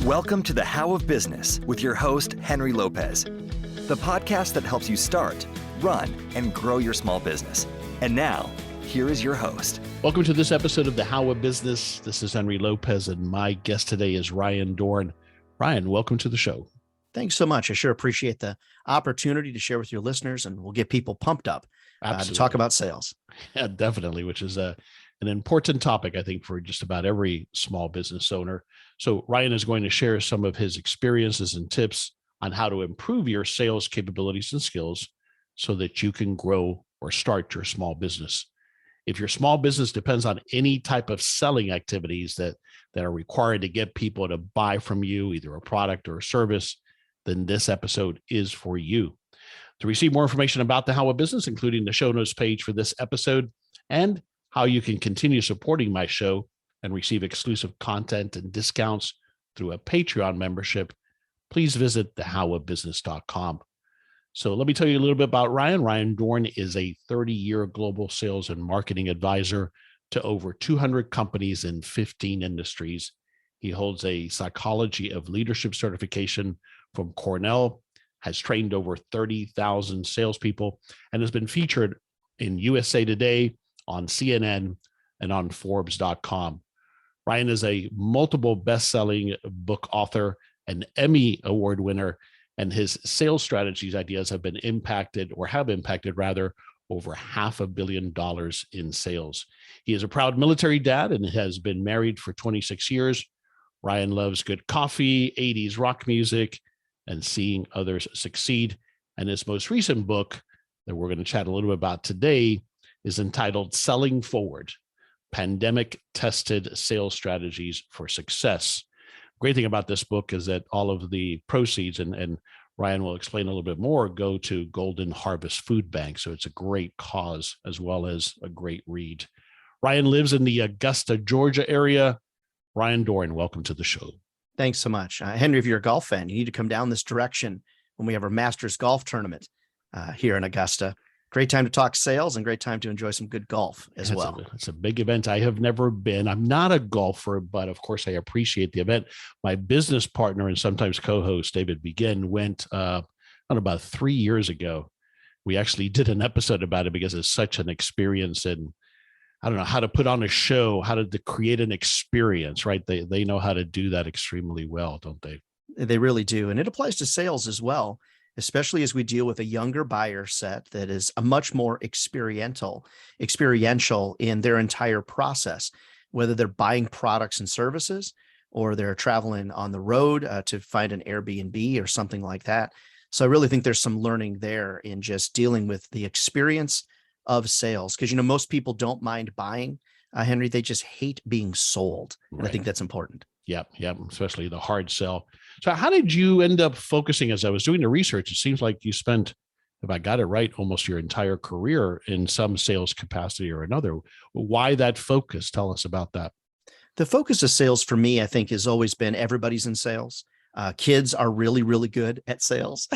Welcome to The How of Business with your host, Henry Lopez, the podcast that helps you start, run, and grow your small business. And now, here is your host. Welcome to this episode of The How of Business. This is Henry Lopez, and my guest today is Ryan Dohrn. Ryan, welcome to the show. Thanks so much. I sure appreciate the opportunity to share with your listeners, and we'll get people pumped up to talk about sales. Yeah, definitely, which is an important topic, I think, for just about every small business owner. So Ryan is going to share some of his experiences and tips on how to improve your sales capabilities and skills so that you can grow or start your small business. If your small business depends on any type of selling activities that are required to get people to buy from you, either a product or a service, then this episode is for you. To receive more information about the How of Business, including the show notes page for this episode and how you can continue supporting my show and receive exclusive content and discounts through a Patreon membership, please visit thehowofbusiness.com. So let me tell you a little bit about Ryan. Ryan Dohrn is a 30-year global sales and marketing advisor to over 200 companies in 15 industries. He holds a psychology of leadership certification from Cornell, has trained over 30,000 salespeople, and has been featured in USA Today, on CNN, and on Forbes.com. Ryan is a multiple best-selling book author, an Emmy Award winner, and his sales strategies ideas have impacted over $500 million in sales. He is a proud military dad and has been married for 26 years. Ryan loves good coffee, 80s rock music, and seeing others succeed. And his most recent book that we're going to chat a little bit about today is entitled Selling Forward: Pandemic-Tested Sales Strategies for Success. Great thing about this book is that all of the proceeds, and Ryan will explain a little bit more, go to Golden Harvest Food Bank. So it's a great cause as well as a great read. Ryan lives in the Augusta, Georgia area. Ryan Dohrn, welcome to the show. Thanks so much. Henry, if you're a golf fan, you need to come down this direction when we have our Masters golf tournament here in Augusta. Great time to talk sales and great time to enjoy some good golf as well. It's a big event. I have never been. I'm not a golfer, but of course I appreciate the event. My business partner and sometimes co-host, David Begin, went about 3 years ago. We actually did an episode about it because it's such an experience, and I don't know how to put on a show, how to create an experience, right? They know how to do that extremely well, don't they? They really do. And it applies to sales as well, especially as we deal with a younger buyer set that is a much more experiential in their entire process, whether they're buying products and services or they're traveling on the road to find an Airbnb or something like that. So I really think there's some learning there in just dealing with the experience of sales, because, most people don't mind buying, Henry, they just hate being sold. And Right. I think that's important. Yep, especially the hard sell. So how did you end up focusing? As I was doing the research, it seems like you spent, if I got it right, almost your entire career in some sales capacity or another. Why that focus? Tell us about that. The focus of sales for me, I think, has always been everybody's in sales. Kids are really, really good at sales.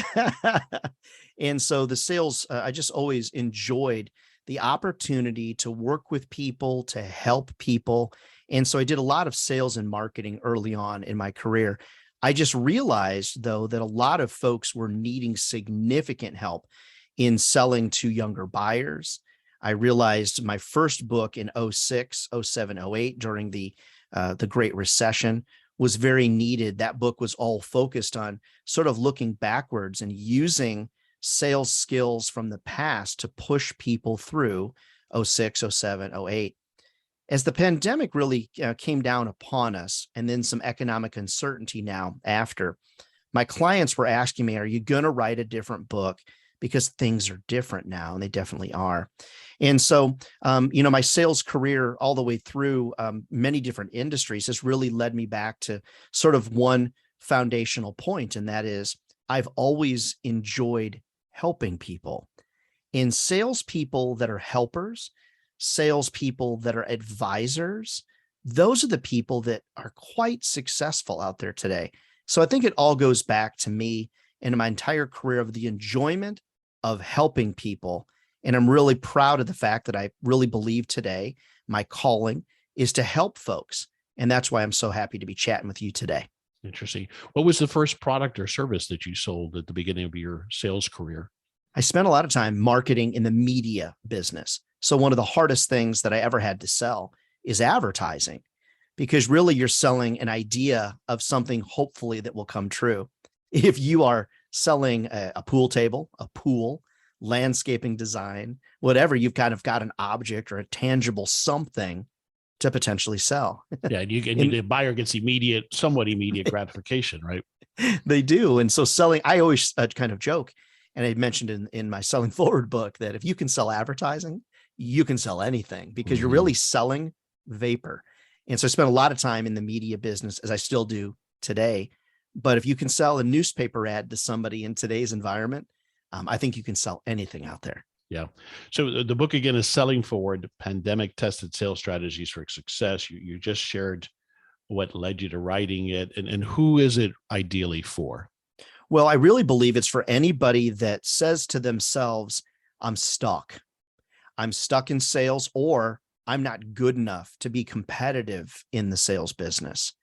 And so the sales, I just always enjoyed the opportunity to work with people, to help people. And so I did a lot of sales and marketing early on in my career. I just realized, though, that a lot of folks were needing significant help in selling to younger buyers. I realized my first book in 06, 07, 08 during the Great Recession was very needed. That book was all focused on sort of looking backwards and using sales skills from the past to push people through 06, 07, 08. As the pandemic really came down upon us, and then some economic uncertainty now after, my clients were asking me, are you going to write a different book? Because things are different now, and they definitely are. And so, my sales career all the way through many different industries has really led me back to sort of one foundational point, and that is I've always enjoyed helping people. And salespeople that are helpers, salespeople that are advisors, those are the people that are quite successful out there today. So I think it all goes back to me and my entire career of the enjoyment of helping people. And I'm really proud of the fact that I really believe today my calling is to help folks. And that's why I'm so happy to be chatting with you today. Interesting. What was the first product or service that you sold at the beginning of your sales career? I spent a lot of time marketing in the media business. So one of the hardest things that I ever had to sell is advertising, because really you're selling an idea of something hopefully that will come true. If you are selling a pool table, a pool, landscaping design, whatever, you've kind of got an object or a tangible something to potentially sell. Yeah, and the buyer gets somewhat immediate gratification, right? They do. And so selling, I always kind of joke, and I mentioned in my Selling Forward book, that if you can sell advertising, you can sell anything, because you're really selling vapor. And so I spent a lot of time in the media business, as I still do today. But if you can sell a newspaper ad to somebody in today's environment, I think you can sell anything out there. Yeah. So the book again is Selling Forward, Pandemic Tested Sales Strategies for Success. You just shared what led you to writing it, and who is it ideally for? Well, I really believe it's for anybody that says to themselves, I'm stuck. I'm stuck in sales, or I'm not good enough to be competitive in the sales business.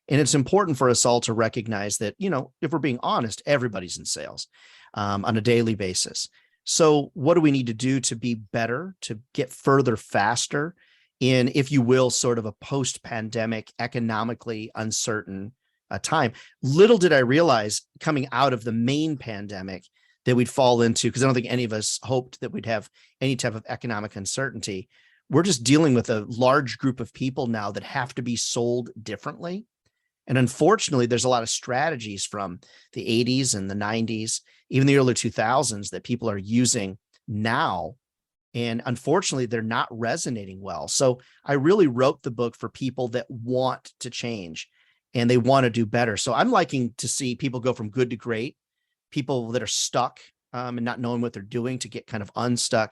And it's important for us all to recognize that, if we're being honest, everybody's in sales on a daily basis. So what do we need to do to be better, to get further faster in, if you will, sort of a post-pandemic, economically uncertain time? Little did I realize coming out of the main pandemic that we'd fall into, because I don't think any of us hoped that we'd have any type of economic uncertainty. We're just dealing with a large group of people now that have to be sold differently. And unfortunately, there's a lot of strategies from the 80s and the 90s, even the early 2000s, that people are using now. And unfortunately, they're not resonating well. So I really wrote the book for people that want to change and they want to do better. So I'm liking to see people go from good to great, people that are stuck and not knowing what they're doing to get kind of unstuck,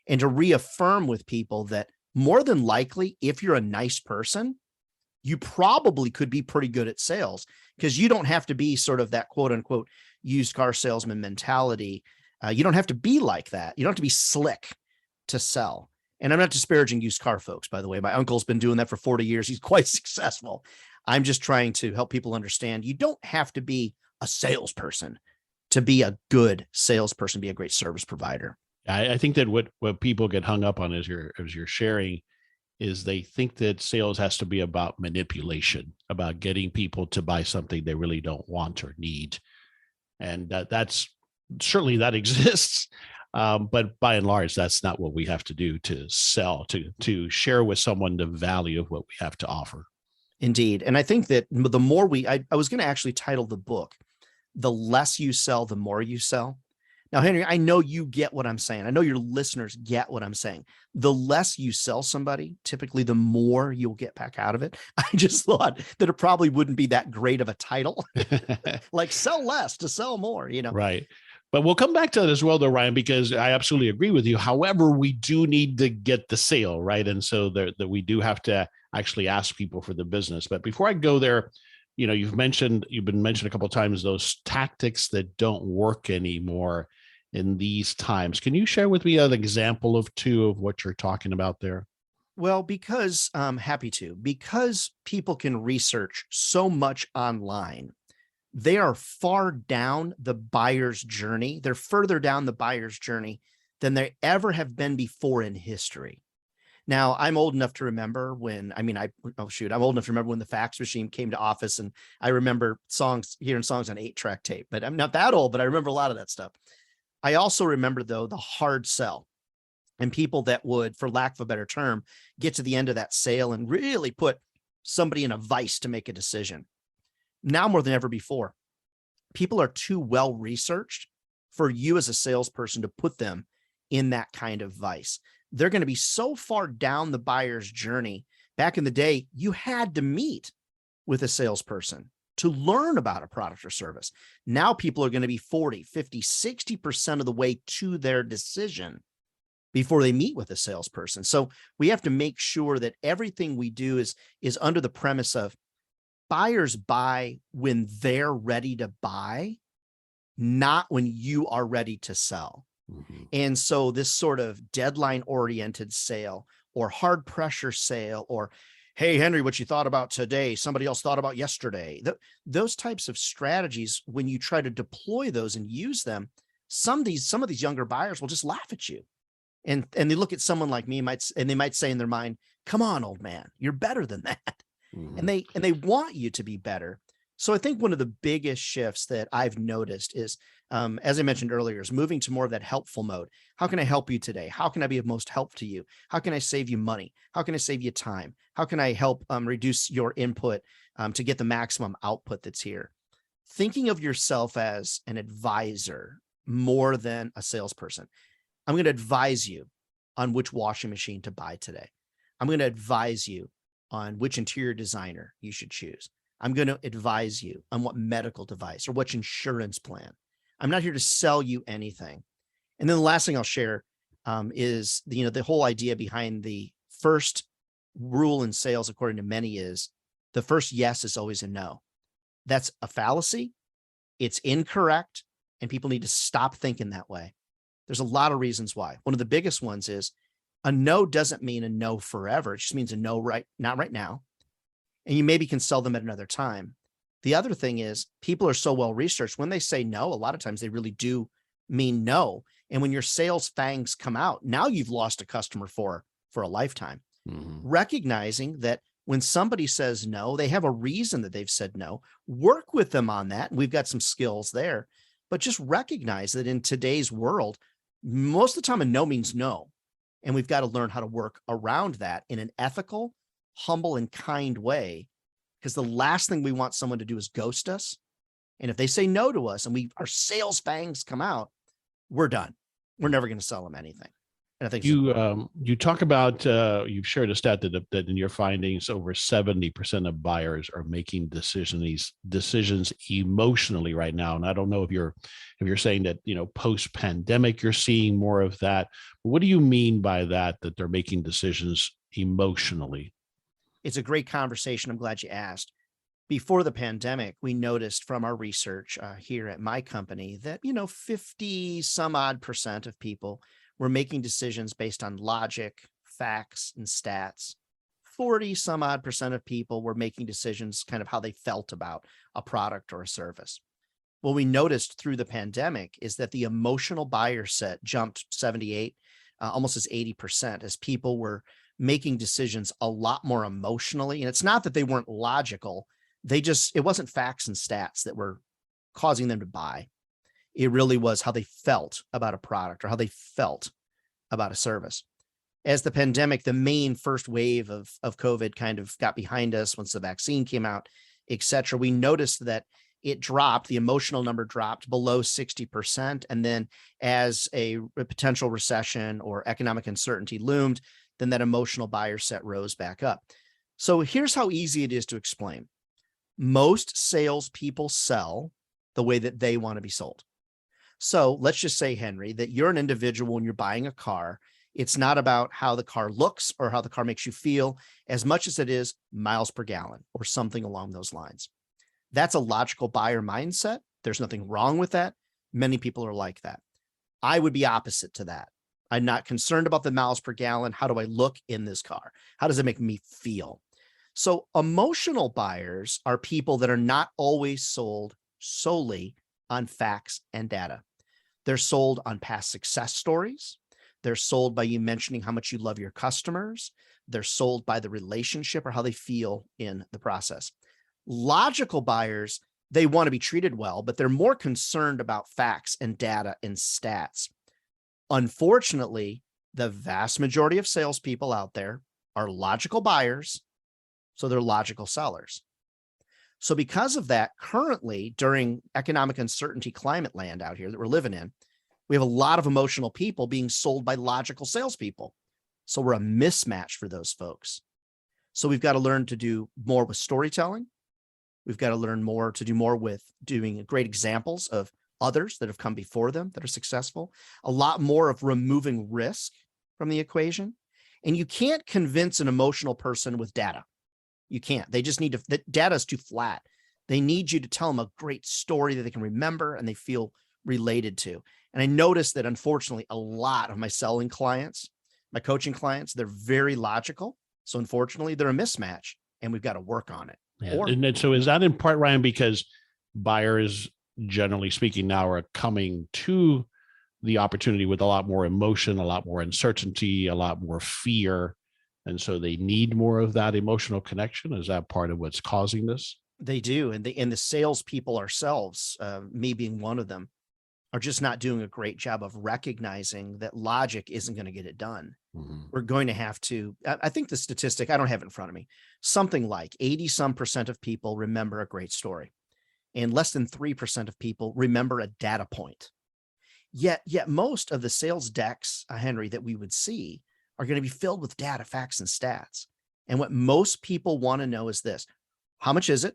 and to reaffirm with people that more than likely, if you're a nice person, you probably could be pretty good at sales, because you don't have to be sort of that quote unquote used car salesman mentality. You don't have to be like that. You don't have to be slick to sell. And I'm not disparaging used car folks, by the way. My uncle's been doing that for 40 years. He's quite successful. I'm just trying to help people understand you don't have to be a salesperson to be a good salesperson, be a great service provider. I think that what people get hung up on as you're sharing is they think that sales has to be about manipulation, about getting people to buy something they really don't want or need. And that's certainly that exists. But by and large, that's not what we have to do to sell, to share with someone the value of what we have to offer. Indeed. And I think that the more I was going to actually title the book, The Less You Sell, the More You Sell. Now, Henry, I know you get what I'm saying. I know your listeners get what I'm saying. The less you sell somebody, typically the more you'll get back out of it. I just thought that it probably wouldn't be that great of a title, like sell less to sell more, Right. But we'll come back to that as well, though, Ryan, because I absolutely agree with you. However, we do need to get the sale, right? And so that we do have to actually ask people for the business. But before I go there, you've been mentioned a couple of times those tactics that don't work anymore in these times. Can you share with me an example of two of what you're talking about there? Well, because I'm happy to, because people can research so much online, they are far down the buyer's journey. They're further down the buyer's journey than they ever have been before in history. Now, I'm old enough to remember when, I'm old enough to remember when the fax machine came to office, and I remember hearing songs on 8-track tape, but I'm not that old, but I remember a lot of that stuff. I also remember, though, the hard sell, and people that would, for lack of a better term, get to the end of that sale and really put somebody in a vice to make a decision. Now more than ever before, people are too well researched for you as a salesperson to put them in that kind of vice. They're going to be so far down the buyer's journey. Back in the day, you had to meet with a salesperson to learn about a product or service. Now people are going to be 40, 50, 60% of the way to their decision before they meet with a salesperson. So we have to make sure that everything we do is under the premise of buyers buy when they're ready to buy, not when you are ready to sell. Mm-hmm. And so this sort of deadline oriented sale or hard pressure sale or Hey, Henry, what you thought about today? Somebody else thought about yesterday. Those types of strategies, when you try to deploy those and use them, some of these younger buyers will just laugh at you. And they look at someone like me, and they might say in their mind, come on, old man, you're better than that. Mhm. And they want you to be better. So I think one of the biggest shifts that I've noticed is, as I mentioned earlier, is moving to more of that helpful mode. How can I help you today? How can I be of most help to you? How can I save you money? How can I save you time? How can I help reduce your input to get the maximum output that's here? Thinking of yourself as an advisor more than a salesperson. I'm going to advise you on which washing machine to buy today. I'm going to advise you on which interior designer you should choose. I'm going to advise you on what medical device or which insurance plan. I'm not here to sell you anything. And then the last thing I'll share is the whole idea behind the first rule in sales, according to many, is the first yes is always a no. That's a fallacy. It's incorrect. And people need to stop thinking that way. There's a lot of reasons why. One of the biggest ones is a no doesn't mean a no forever. It just means a no, not right now. And you maybe can sell them at another time. The other thing is people are so well researched. When they say no, a lot of times they really do mean no. And when your sales fangs come out, now you've lost a customer for a lifetime. Mhm. Recognizing that when somebody says no, they have a reason that they've said no. Work with them on that. We've got some skills there, but just recognize that in today's world, most of the time a no means no. And we've got to learn how to work around that in an ethical, humble, and kind way. Because the last thing we want someone to do is ghost us. And if they say no to us and our sales fangs come out, we're done. We're never going to sell them anything. And I think You talk about you've shared a stat that in your findings over 70% of buyers are making decisions emotionally right now. And I don't know if you're saying that post pandemic you're seeing more of that. What do you mean by that they're making decisions emotionally? it's a great conversation. I'm glad you asked. Before the pandemic, we noticed from our research here at my company that 50 some odd percent of people were making decisions based on logic, facts, and stats. 40 some odd percent of people were making decisions kind of how they felt about a product or a service. What we noticed through the pandemic is that the emotional buyer set jumped 78, almost as 80%, as people were making decisions a lot more emotionally. And it's not that they weren't logical. It wasn't facts and stats that were causing them to buy. It really was how they felt about a product or how they felt about a service. As the pandemic, the main first wave of COVID kind of got behind us once the vaccine came out, et cetera, we noticed that it dropped, the emotional number dropped below 60%. And then as a potential recession or economic uncertainty loomed, then that emotional buyer set rose back up. So here's how easy it is to explain. Most salespeople sell the way that they want to be sold. So let's just say, Henry, that you're an individual when you're buying a car. It's not about how the car looks or how the car makes you feel as much as it is miles per gallon or something along those lines. That's a logical buyer mindset. There's nothing wrong with that. Many people are like that. I would be opposite to that. I'm not concerned about the miles per gallon. How do I look in this car? How does it make me feel? So emotional buyers are people that are not always sold solely on facts and data. They're sold on past success stories. They're sold by you mentioning how much you love your customers. They're sold by the relationship or how they feel in the process. Logical buyers, they want to be treated well, but they're more concerned about facts and data and stats. Unfortunately, the vast majority of salespeople out there are logical buyers, so they're logical sellers. So because of that, currently during economic uncertainty climate land out here that we're living in, we have a lot of emotional people being sold by logical salespeople. So we're a mismatch for those folks. So we've got to learn to do more with storytelling. We've got to learn more to do more with doing great examples of others that have come before them that are successful, a lot more of removing risk from the equation. And you can't convince an emotional person with data. You can't. They just need to, the data is too flat. They need you to tell them a great story that they can remember and they feel related to. And I noticed that unfortunately, a lot of my selling clients, my coaching clients, they're very logical. So unfortunately, they're a mismatch and we've got to work on it. Yeah. And so is that in part, Ryan, because buyers, generally speaking, now are coming to the opportunity with a lot more emotion, a lot more uncertainty, a lot more fear. And so they need more of that emotional connection. Is that part of what's causing this? They do. And the salespeople ourselves, me being one of them, are just not doing a great job of recognizing that logic isn't going to get it done. Mm-hmm. We're going to have to, I think the statistic, I don't have it in front of me, something like 80% of people remember a great story, and less than 3% of people remember a data point. Yet most of the sales decks, Henry, that we would see are going to be filled with data, facts, and stats. And what most people want to know is this: how much is it?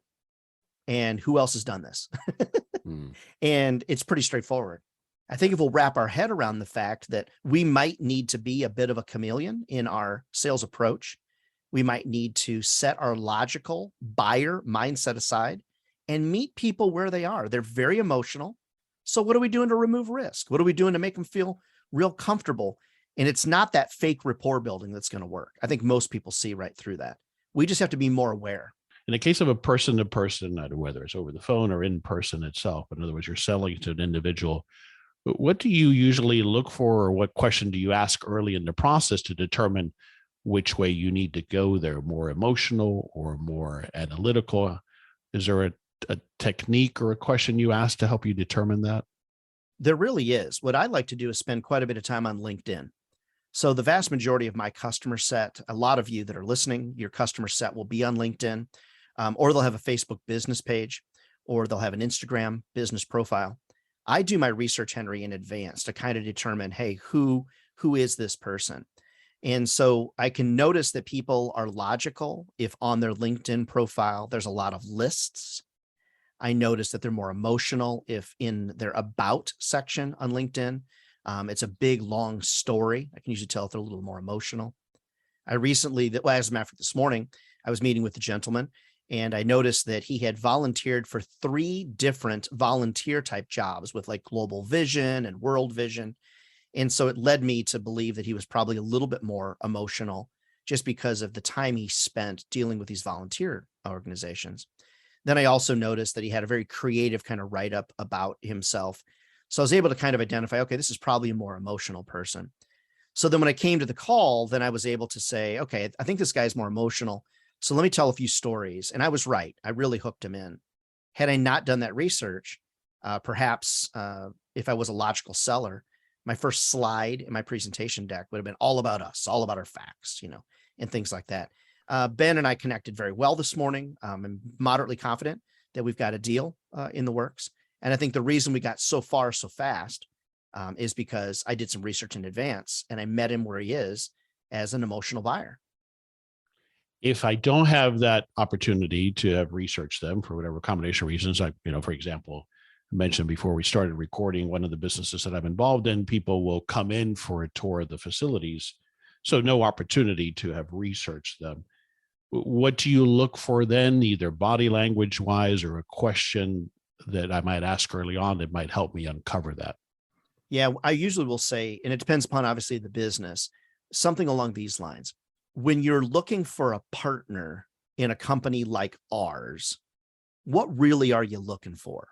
And who else has done this? And it's pretty straightforward. I think if we'll wrap our head around the fact that we might need to be a bit of a chameleon in our sales approach, we might need to set our logical buyer mindset aside and meet people where they are. They're very emotional. So what are we doing to remove risk? What are we doing to make them feel real comfortable? And it's not that fake rapport building that's going to work. I think most people see right through that. We just have to be more aware. In the case of a person-to-person, whether it's over the phone or in person itself, in other words, you're selling to an individual, what do you usually look for, or what question do you ask early in the process to determine which way you need to go there, more emotional or more analytical? Is there a technique or a question you ask to help you determine that? There really is. What I like to do is spend quite a bit of time on LinkedIn. So the vast majority of my customer set, a lot of you that are listening, your customer set will be on LinkedIn, or they'll have a Facebook business page, or they'll have an Instagram business profile. I do my research, Henry, in advance to kind of determine, hey, who is this person? And so I can notice that people are logical if on their LinkedIn profile, there's a lot of lists. I notice that they're more emotional if in their about section on LinkedIn, it's a big, long story. I can usually tell if they're a little more emotional. I recently, as a matter of fact, this morning, I was meeting with a gentleman, and I noticed that he had volunteered for 3 different volunteer type jobs with like Global Vision and World Vision. And so it led me to believe that he was probably a little bit more emotional just because of the time he spent dealing with these volunteer organizations. Then I also noticed that he had a very creative kind of write-up about himself. So I was able to kind of identify, okay, this is probably a more emotional person. So then when I came to the call, then I was able to say, okay, I think this guy's more emotional. So let me tell a few stories. And I was right. I really hooked him in. Had I not done that research, perhaps if I was a logical seller, my first slide in my presentation deck would have been all about us, all about our facts, and things like that. Ben and I connected very well this morning. I'm moderately confident that we've got a deal in the works. And I think the reason we got so far so fast is because I did some research in advance and I met him where he is as an emotional buyer. If I don't have that opportunity to have researched them for whatever combination of reasons, for example, I mentioned before we started recording, one of the businesses that I'm involved in, people will come in for a tour of the facilities. So no opportunity to have researched them. What do you look for then, either body language wise or a question that I might ask early on that might help me uncover that? Yeah, I usually will say, and it depends upon obviously the business, something along these lines. When you're looking for a partner in a company like ours, what really are you looking for?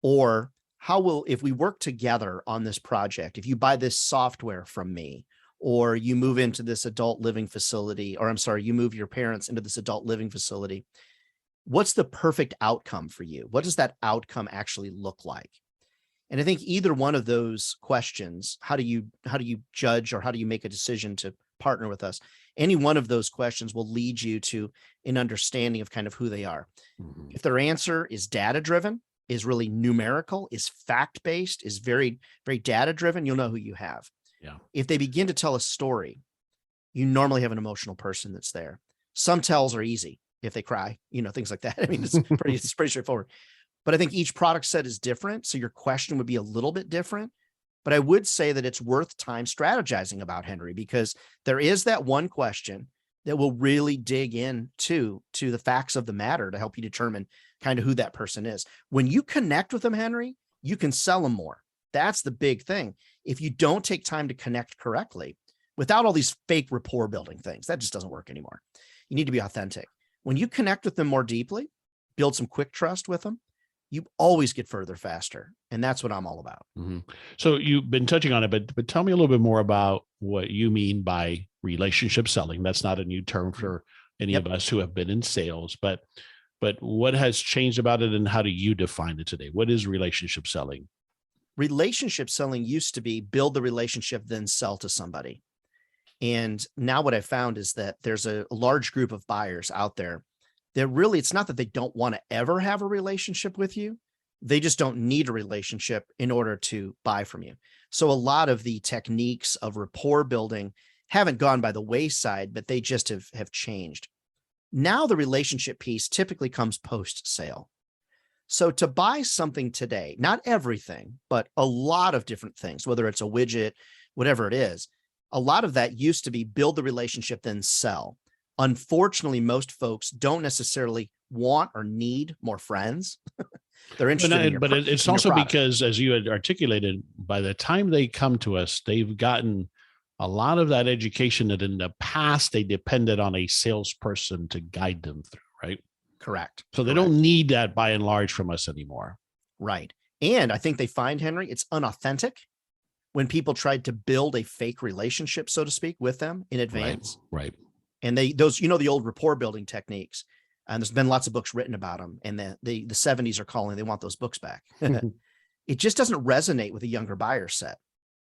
Or if we work together on this project, if you buy this software from me, or you move into this adult living facility, or you move your parents into this adult living facility, what's the perfect outcome for you? What does that outcome actually look like? And I think either one of those questions, how do you judge, or how do you make a decision to partner with us? Any one of those questions will lead you to an understanding of kind of who they are. Mm-hmm. If their answer is data-driven, is really numerical, is fact-based, is very, very data-driven, you'll know who you have. Yeah. If they begin to tell a story, you normally have an emotional person that's there. Some tells are easy. If they cry, things like that. I mean, it's pretty straightforward. But I think each product set is different. So your question would be a little bit different. But I would say that it's worth time strategizing about, Henry, because there is that one question that will really dig into the facts of the matter to help you determine kind of who that person is. When you connect with them, Henry, you can sell them more. That's the big thing. If you don't take time to connect correctly, without all these fake rapport building things. That just doesn't work anymore. You need to be authentic. When you connect with them more deeply, build some quick trust with them, you always get further faster. And that's what I'm all about. Mm-hmm. So you've been touching on it, but tell me a little bit more about what you mean by relationship selling. That's not a new term for any of us who have been in sales, but what has changed about it, and how do you define it today? What is relationship selling? Relationship selling used to be build the relationship, then sell to somebody. And now what I found is that there's a large group of buyers out there that really, it's not that they don't want to ever have a relationship with you. They just don't need a relationship in order to buy from you. So a lot of the techniques of rapport building haven't gone by the wayside, but they just have changed. Now the relationship piece typically comes post-sale. So to buy something today, not everything, but a lot of different things, whether it's a widget, whatever it is, a lot of that used to be build the relationship, then sell. Unfortunately, most folks don't necessarily want or need more friends. They're interested in your, but it's in also your product. because, as you had articulated, by the time they come to us, they've gotten a lot of that education that in the past they depended on a salesperson to guide them through, right? Correct. So they don't need that by and large from us anymore. Right. And I think they find, Henry, it's unauthentic when people tried to build a fake relationship, so to speak, with them in advance. Right. And those, the old rapport building techniques, and there's been lots of books written about them, and the 70s are calling, they want those books back. It just doesn't resonate with a younger buyer set.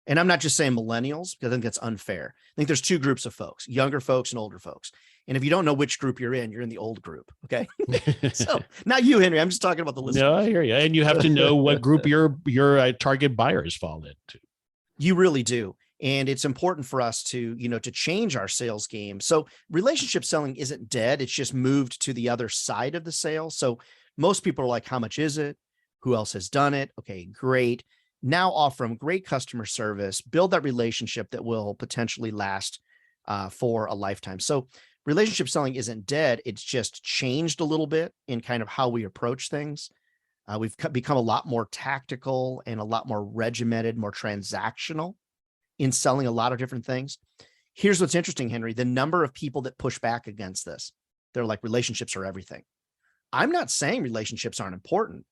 And I'm not just saying millennials, because I think that's unfair. I think there's two groups of folks, younger folks and older folks. And if you don't know which group you're in the old group. Okay. So not you, Henry. I'm just talking about the listeners. No, I hear you. And you have to know what group your target buyers fall into. You really do. And it's important for us to, to change our sales game. So relationship selling isn't dead. It's just moved to the other side of the sale. So most people are like, how much is it? Who else has done it? Okay, great. Now offer them great customer service, build that relationship that will potentially last for a lifetime. So relationship selling isn't dead. It's just changed a little bit in kind of how we approach things. We've become a lot more tactical and a lot more regimented, more transactional in selling a lot of different things. Here's what's interesting, Henry, the number of people that push back against this. They're like, relationships are everything. I'm not saying relationships aren't important.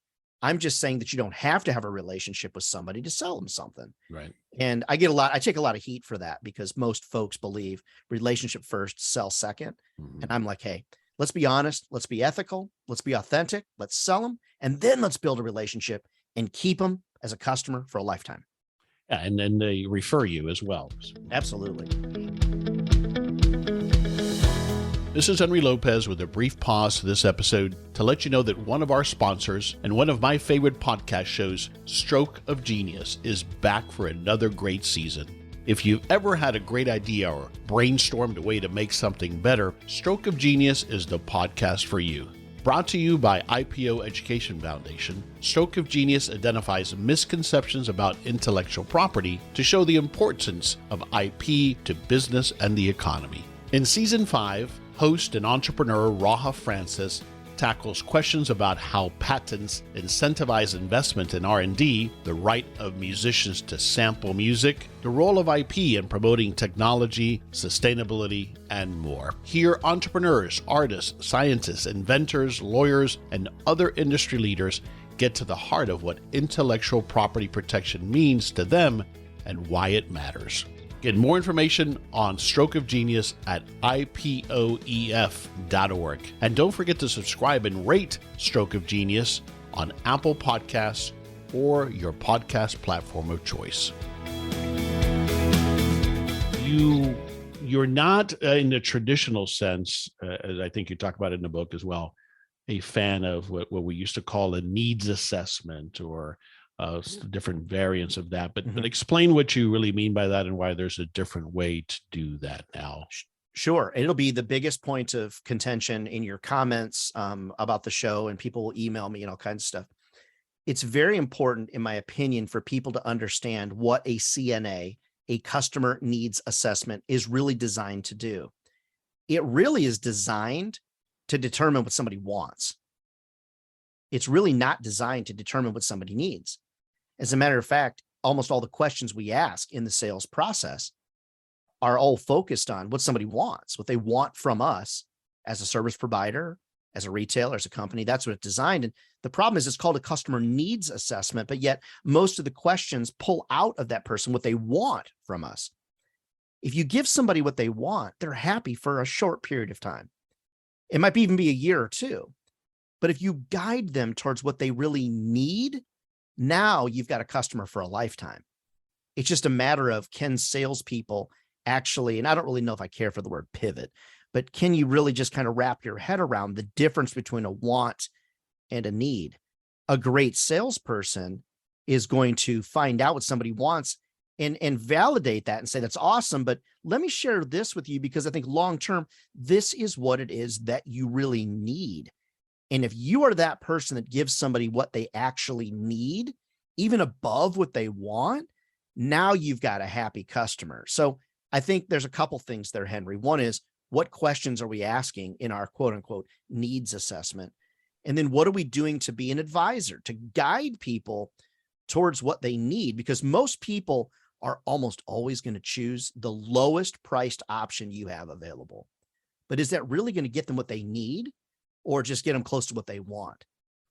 I'm just saying that you don't have to have a relationship with somebody to sell them something. Right. And I take a lot of heat for that because most folks believe relationship first, sell second. Mm-hmm. And I'm like, hey, let's be honest. Let's be ethical. Let's be authentic. Let's sell them. And then let's build a relationship and keep them as a customer for a lifetime. Yeah. And then they refer you as well. Absolutely. This is Henry Lopez with a brief pause to this episode to let you know that one of our sponsors and one of my favorite podcast shows, Stroke of Genius, is back for another great season. If you've ever had a great idea or brainstormed a way to make something better, Stroke of Genius is the podcast for you. Brought to you by IPO Education Foundation, Stroke of Genius identifies misconceptions about intellectual property to show the importance of IP to business and the economy. In Season 5, host and entrepreneur Raha Francis tackles questions about how patents incentivize investment in R&D, the right of musicians to sample music, the role of IP in promoting technology, sustainability, and more. Here, entrepreneurs, artists, scientists, inventors, lawyers, and other industry leaders get to the heart of what intellectual property protection means to them and why it matters. Get more information on Stroke of Genius at ipoef.org. And don't forget to subscribe and rate Stroke of Genius on Apple Podcasts or your podcast platform of choice. You're not, in the traditional sense, as I think you talk about in the book as well, a fan of what we used to call a needs assessment or different variants of that, but explain what you really mean by that and why there's a different way to do that now. Sure. It'll be the biggest point of contention in your comments about the show, and people will email me and all kinds of stuff. It's very important, in my opinion, for people to understand what a CNA, a customer needs assessment, is really designed to do. It really is designed to determine what somebody wants. It's really not designed to determine what somebody needs. As a matter of fact, almost all the questions we ask in the sales process are all focused on what somebody wants, what they want from us as a service provider, as a retailer, as a company. That's what it's designed. And the problem is it's called a customer needs assessment, but yet most of the questions pull out of that person what they want from us. If you give somebody what they want, they're happy for a short period of time. It might even be a year or two. But if you guide them towards what they really need, now you've got a customer for a lifetime. It's just a matter of, can salespeople actually, and I don't really know if I care for the word pivot, but can you really just kind of wrap your head around the difference between a want and a need? A great salesperson is going to find out what somebody wants and validate that and say, that's awesome, but let me share this with you because I think long-term, this is what it is that you really need. And if you are that person that gives somebody what they actually need, even above what they want, now you've got a happy customer. So I think there's a couple things there, Henry. One is, what questions are we asking in our quote unquote needs assessment? And then what are we doing to be an advisor, to guide people towards what they need? Because most people are almost always going to choose the lowest priced option you have available. But is that really going to get them what they need, or just get them close to what they want?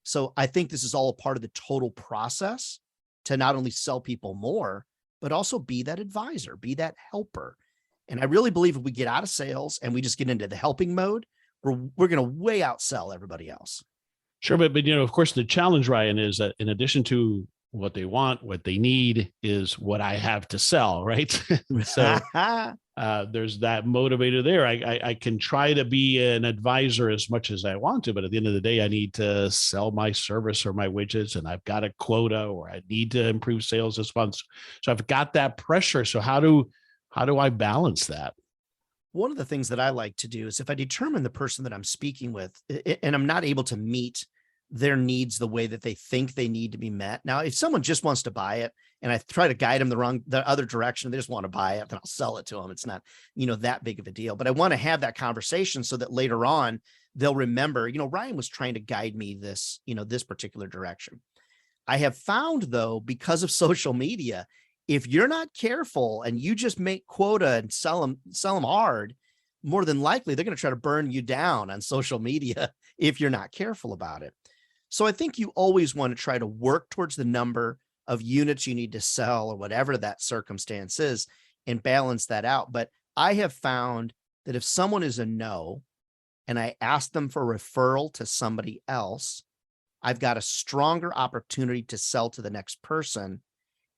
So I think this is all a part of the total process to not only sell people more, but also be that advisor, be that helper. And I really believe if we get out of sales and we just get into the helping mode, we're going to way outsell everybody else. Sure. But, of course, the challenge, Ryan, is that in addition to what they want, what they need is what I have to sell, right? So there's that motivator there. I can try to be an advisor as much as I want to, but at the end of the day, I need to sell my service or my widgets, and I've got a quota, or I need to improve sales this month. So I've got that pressure. So how do I balance that? One of the things that I like to do is, if I determine the person that I'm speaking with and I'm not able to meet their needs the way that they think they need to be met. Now, if someone just wants to buy it and I try to guide them the other direction, they just want to buy it, then I'll sell it to them. It's not, that big of a deal, but I want to have that conversation so that later on they'll remember, Ryan was trying to guide me this, this particular direction. I have found, though, because of social media, if you're not careful and you just make quota and sell them hard, more than likely they're going to try to burn you down on social media if you're not careful about it. So I think you always want to try to work towards the number of units you need to sell, or whatever that circumstance is, and balance that out. But I have found that if someone is a no and I ask them for a referral to somebody else, I've got a stronger opportunity to sell to the next person.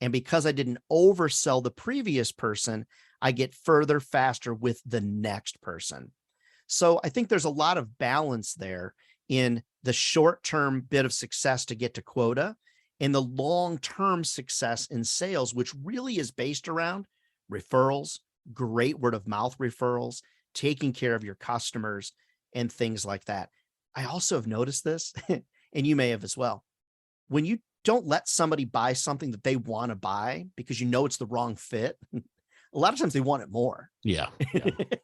And because I didn't oversell the previous person, I get further faster with the next person. So I think there's a lot of balance there in the short-term bit of success to get to quota and the long-term success in sales, which really is based around referrals, great word of mouth referrals, taking care of your customers, and things like that. I also have noticed this, and you may have as well. When you don't let somebody buy something that they want to buy because it's the wrong fit, a lot of times they want it more. Yeah,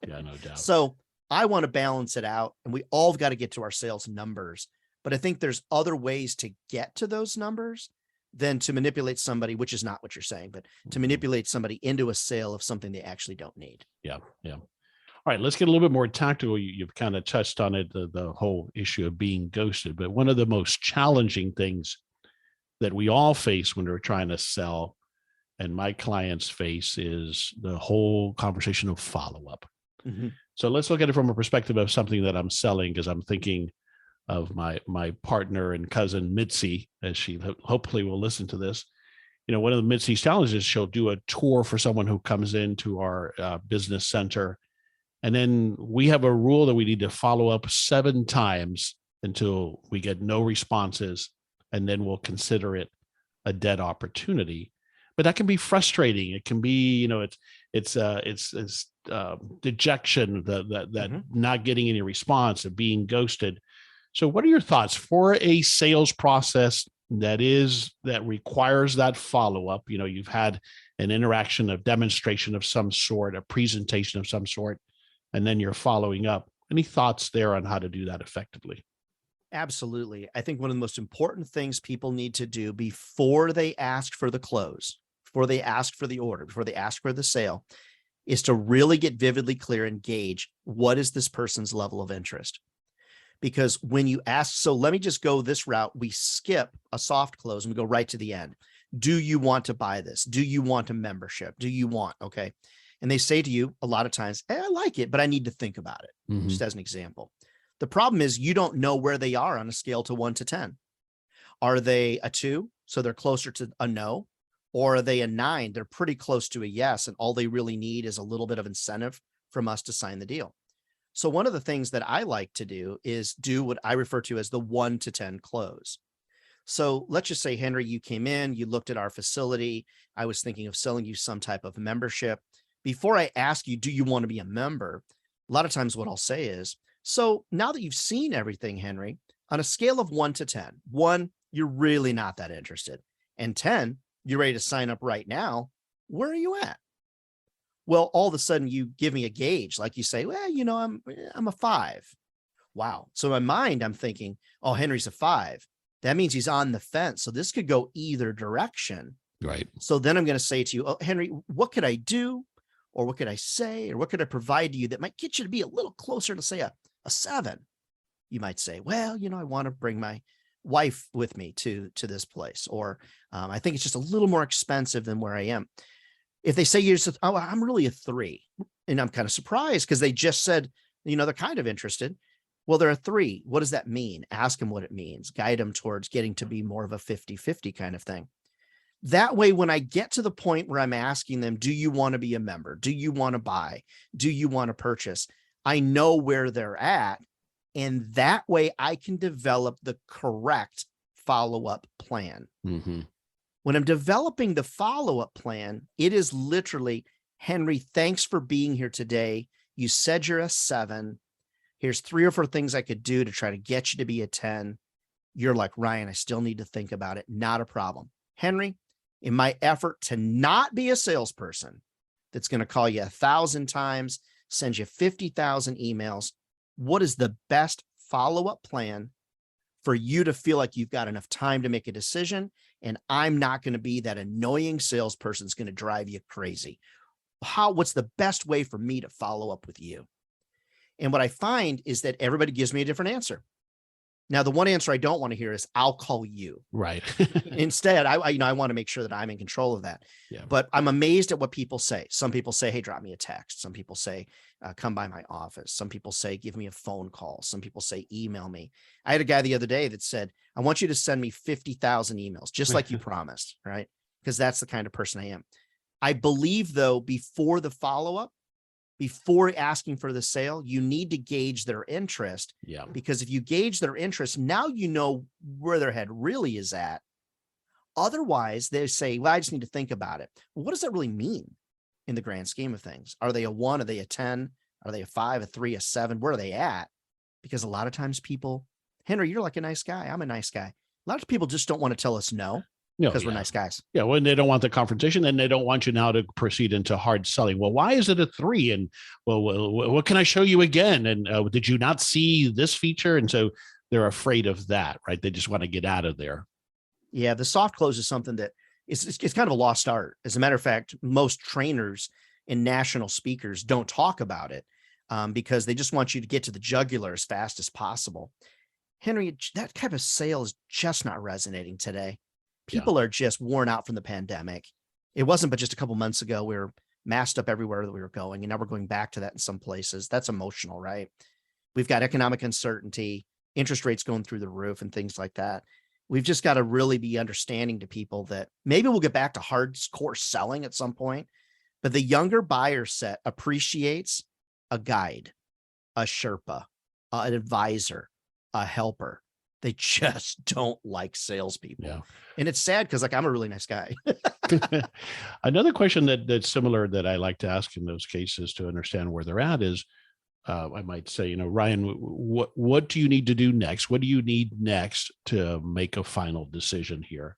no doubt. So I want to balance it out, and we all got to get to our sales numbers. But I think there's other ways to get to those numbers than to manipulate somebody, which is not what you're saying, but to manipulate somebody into a sale of something they actually don't need. Yeah. All right, let's get a little bit more tactical. You've kind of touched on it, the whole issue of being ghosted. But one of the most challenging things that we all face when we're trying to sell, and my clients face, is the whole conversation of follow-up. Mm-hmm. So let's look at it from a perspective of something that I'm selling, because I'm thinking of my partner and cousin Mitzi, as she hopefully will listen to this. One of the Mitzi's challenges, she'll do a tour for someone who comes into our business center. And then we have a rule that we need to follow up 7 times until we get no responses. And then we'll consider it a dead opportunity. But that can be frustrating. It can be, it's dejection, that not getting any response, of being ghosted. So what are your thoughts for a sales process that requires that follow-up? You've had an interaction, a demonstration of some sort, a presentation of some sort, and then you're following up. Any thoughts there on how to do that effectively? Absolutely. I think one of the most important things people need to do before they ask for the close, before they ask for the order, before they ask for the sale, is to really get vividly clear and gauge what is this person's level of interest. Because when you ask, so let me just go this route, we skip a soft close and we go right to the end. Do you want to buy this? Do you want a membership? Do you want, okay. And they say to you a lot of times, hey, I like it, but I need to think about it, just as an example. The problem is you don't know where they are on a scale to 1 to 10. Are they a 2? So they're closer to a no, or are they a 9? They're pretty close to a yes. And all they really need is a little bit of incentive from us to sign the deal. So one of the things that I like to do is do what I refer to as the 1 to 10 close. So let's just say, Henry, you came in, you looked at our facility. I was thinking of selling you some type of membership. Before I ask you, do you want to be a member? A lot of times what I'll say is, so now that you've seen everything, Henry, on a scale of 1 to 10, 1, you're really not that interested. And 10, you're ready to sign up right now. Where are you at? Well, all of a sudden you give me a gauge, like you say, well, you know, I'm a 5. Wow. So in my mind, I'm thinking, oh, Henry's a 5. That means he's on the fence. So this could go either direction. Right. So then I'm going to say to you, oh, Henry, what could I do? Or what could I say? Or what could I provide to you that might get you to be a little closer to say a 7? You might say, well, you know, I want to bring my wife with me to this place. Or I think it's just a little more expensive than where I am. If they say you're just, oh, I'm really a 3. And I'm kind of surprised because they just said, you know, they're kind of interested. Well, they're a 3. What does that mean? Ask them what it means. Guide them towards getting to be more of a 50-50 kind of thing. That way, when I get to the point where I'm asking them, do you want to be a member? Do you want to buy? Do you want to purchase? I know where they're at. And that way I can develop the correct follow-up plan. When I'm developing the follow-up plan, it is literally, Henry, thanks for being here today. You said you're a 7. Here's 3 or 4 things I could do to try to get you to be a 10. You're like, Ryan, I still need to think about it. Not a problem. Henry, in my effort to not be a salesperson that's going to call you 1,000 times, send you 50,000 emails, what is the best follow-up plan for you to feel like you've got enough time to make a decision? And I'm not going to be that annoying salesperson that's going to drive you crazy. What's the best way for me to follow up with you? And what I find is that everybody gives me a different answer. Now, the one answer I don't want to hear is I'll call you. Right. Instead, I want to make sure that I'm in control of that. Yeah. But I'm amazed at what people say. Some people say, hey, drop me a text. Some people say, come by my office. Some people say, give me a phone call. Some people say, email me. I had a guy the other day that said, I want you to send me 50,000 emails, just like you promised, right? Because that's the kind of person I am. I believe, though, before the follow-up, before asking for the sale, you need to gauge their interest. Yeah. Because if you gauge their interest, now you know where their head really is at. Otherwise, they say, well, I just need to think about it. Well, what does that really mean in the grand scheme of things? Are they a 1? Are they a 10? Are they a 5, a 3, a 7? Where are they at? Because a lot of times people, Henry, you're like a nice guy. I'm a nice guy. A lot of people just don't want to tell us no. Because we're nice guys. Yeah. When they don't want the confrontation, then they don't want you now to proceed into hard selling. Well, why is it a 3? And well, what can I show you again? And did you not see this feature? And so they're afraid of that, right? They just want to get out of there. Yeah. The soft close is something that it's kind of a lost art. As a matter of fact, most trainers and national speakers don't talk about it because they just want you to get to the jugular as fast as possible. Henry, that type of sale is just not resonating today. People are just worn out from the pandemic. It wasn't but just a couple months ago, we were masked up everywhere that we were going. And now we're going back to that in some places. That's emotional, right? We've got economic uncertainty, interest rates going through the roof and things like that. We've just got to really be understanding to people that maybe we'll get back to hardcore selling at some point, but the younger buyer set appreciates a guide, a Sherpa, an advisor, a helper. They just don't like salespeople. Yeah. And it's sad because, like, I'm a really nice guy. Another question that's similar that I like to ask in those cases to understand where they're at is, I might say, Ryan, what do you need to do next? What do you need next to make a final decision here?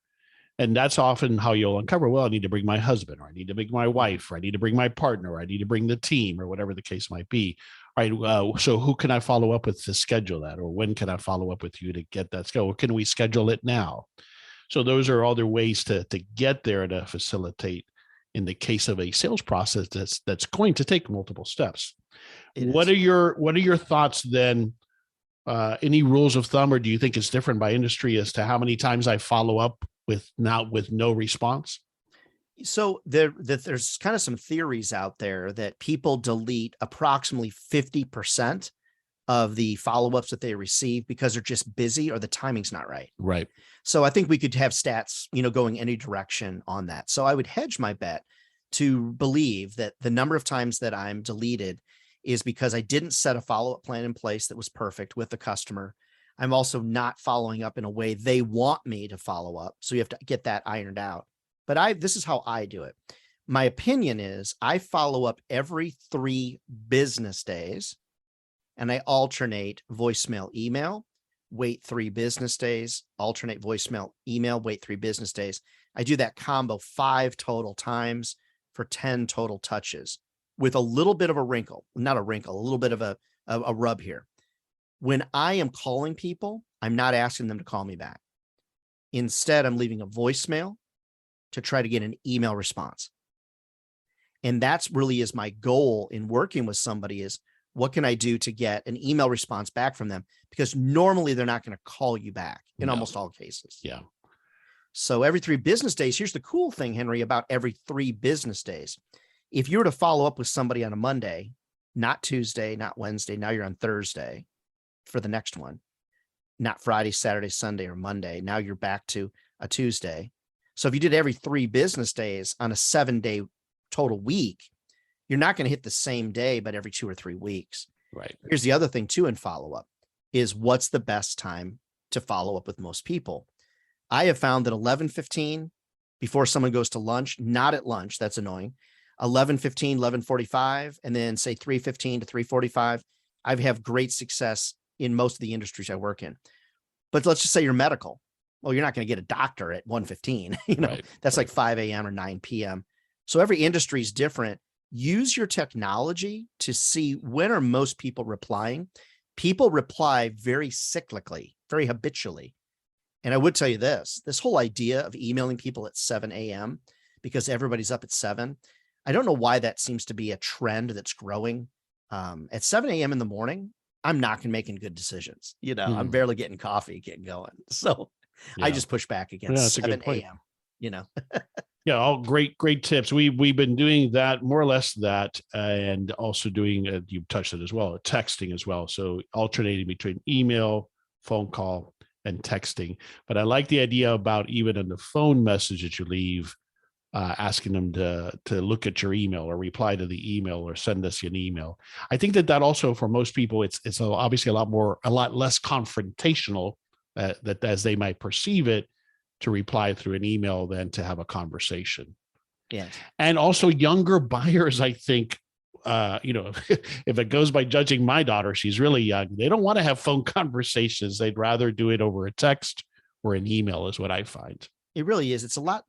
And that's often how you'll uncover, well, I need to bring my husband, or I need to bring my wife, or I need to bring my partner, or I need to bring the team, or whatever the case might be. All right. So who can I follow up with to schedule that? Or when can I follow up with you to get that scheduled? Or can we schedule it now? So those are other ways to get there to facilitate in the case of a sales process that's going to take multiple steps. It What is. are your thoughts then? Any rules of thumb, or do you think it's different by industry as to how many times I follow up with no response? So there's kind of some theories out there that people delete approximately 50% of the follow-ups that they receive because they're just busy or the timing's not right. Right. So I think we could have stats, going any direction on that. So I would hedge my bet to believe that the number of times that I'm deleted is because I didn't set a follow-up plan in place that was perfect with the customer. I'm also not following up in a way they want me to follow up. So you have to get that ironed out. But this is how I do it. My opinion is I follow up every 3 business days, and I alternate voicemail, email, wait 3 business days, alternate voicemail, email, wait 3 business days. I do that combo 5 total times for 10 total touches with a little bit of a wrinkle, not a wrinkle, a little bit of a rub here. When I am calling people, I'm not asking them to call me back. Instead, I'm leaving a voicemail to try to get an email response. And that's really is my goal in working with somebody is what can I do to get an email response back from them? Because normally they're not going to call you back in almost all cases. Yeah. So every 3 business days, here's the cool thing, Henry, about every 3 business days. If you were to follow up with somebody on a Monday, not Tuesday, not Wednesday, now you're on Thursday for the next one, not Friday, Saturday, Sunday, or Monday. Now you're back to a Tuesday. So if you did every 3 business days on a 7-day total week, you're not going to hit the same day, but every 2 or 3 weeks. Right. Here's the other thing too in follow-up is what's the best time to follow up with most people. I have found that 11:15 before someone goes to lunch, not at lunch, that's annoying. 11:15, 11:45, and then say 3:15 to 3:45. I have great success in most of the industries I work in. But let's just say you're medical. Well, you're not going to get a doctor at 1:15. Right. That's like 5 a.m. or 9 p.m. So every industry is different. Use your technology to see when are most people replying. People reply very cyclically, very habitually. And I would tell you this whole idea of emailing people at 7 a.m. because everybody's up at 7. I don't know why that seems to be a trend that's growing. At 7 a.m. in the morning, I'm not making good decisions. I'm barely getting coffee, getting going. So I just push back against 7 a.m. Yeah, all great tips. We've been doing that more or less that, and also doing you touched it as well, texting as well. So alternating between email, phone call, and texting. But I like the idea about even in the phone message that you leave, asking them to look at your email or reply to the email or send us an email. I think that also for most people, it's obviously a lot less confrontational that as they might perceive it, to reply through an email than to have a conversation. Yes. And also younger buyers, I think, if it goes by judging my daughter, she's really young. They don't want to have phone conversations. They'd rather do it over a text or an email is what I find. It really is. It's a lot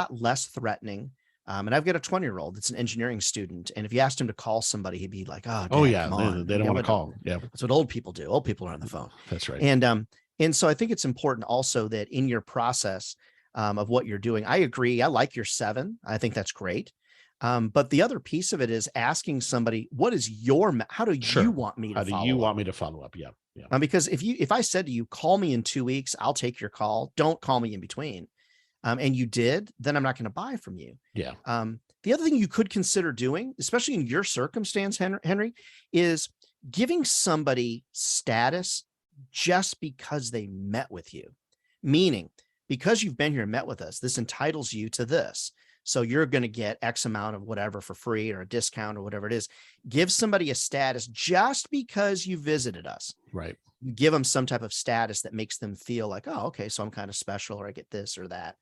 less threatening. And I've got a 20-year-old that's an engineering student. And if you asked him to call somebody, he'd be like, oh, Dad, yeah, come on. they don't want to call. Yeah. That's what old people do. Old people are on the phone. That's right. And so I think it's important also that in your process of what you're doing, I agree. I like your 7. I think that's great. But the other piece of it is asking somebody, how do you want me to follow up? How do you want me to follow up? Yeah. Yeah. Because if I said to you, call me in 2 weeks, I'll take your call. Don't call me in between. And you did, then I'm not going to buy from you. Yeah. The other thing you could consider doing, especially in your circumstance, Henry, is giving somebody status just because they met with you. Meaning, because you've been here and met with us, this entitles you to this. So you're going to get X amount of whatever for free or a discount or whatever it is. Give somebody a status just because you visited us. Right. You give them some type of status that makes them feel like, oh, okay, so I'm kind of special or I get this or that.